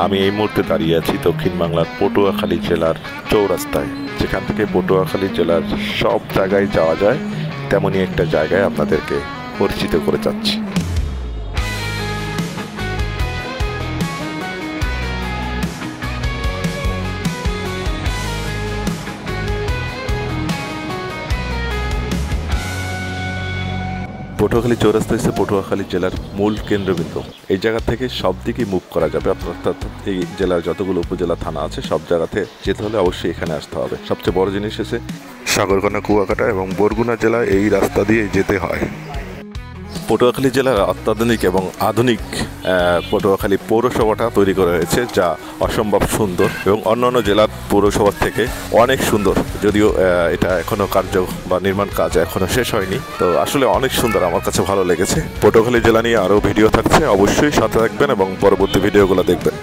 আমি এই মুহূর্তে দাঁড়িয়ে আছি দক্ষিণ বাংলার পটুয়াখালী জেলার চৌরাস্তায়, যেখান থেকে পটুয়াখালী জেলার সব জায়গায় যাওয়া যায় তেমনই একটা জায়গায় আপনাদেরকে পরিচিত করে যাচ্ছি। পটুয়াখালী চৌরাস্তা হচ্ছে পটুয়াখালী জেলার মূল কেন্দ্রবিন্দু। এই জায়গা থেকে সব দিকেই মুভ করা যাবে। অর্থাৎ এই জেলার যতগুলো উপজেলা থানা আছে সব জায়গাতে যেতে হলে অবশ্যই এখানে আসতে হবে। সবচেয়ে বড় জিনিস হচ্ছে সাগরকন্যা, কুয়াকাটা এবং বরগুনা জেলা এই রাস্তা দিয়ে যেতে হয়। পটুয়াখালী জেলার অত্যাধুনিক এবং আধুনিক পটুয়াখালী পৌরসভাটা তৈরি করা হয়েছে, যা অসম্ভব সুন্দর এবং অন্যান্য জেলার পৌরসভার থেকে অনেক সুন্দর। যদিও এটা এখনো কার্য বা নির্মাণ কাজ এখনো শেষ হয়নি, তো আসলে অনেক সুন্দর, আমার কাছে ভালো লেগেছে। পটুয়াখালী জেলা নিয়ে আরও ভিডিও থাকছে, অবশ্যই সাথে থাকবেন এবং পরবর্তী ভিডিওগুলো দেখবেন।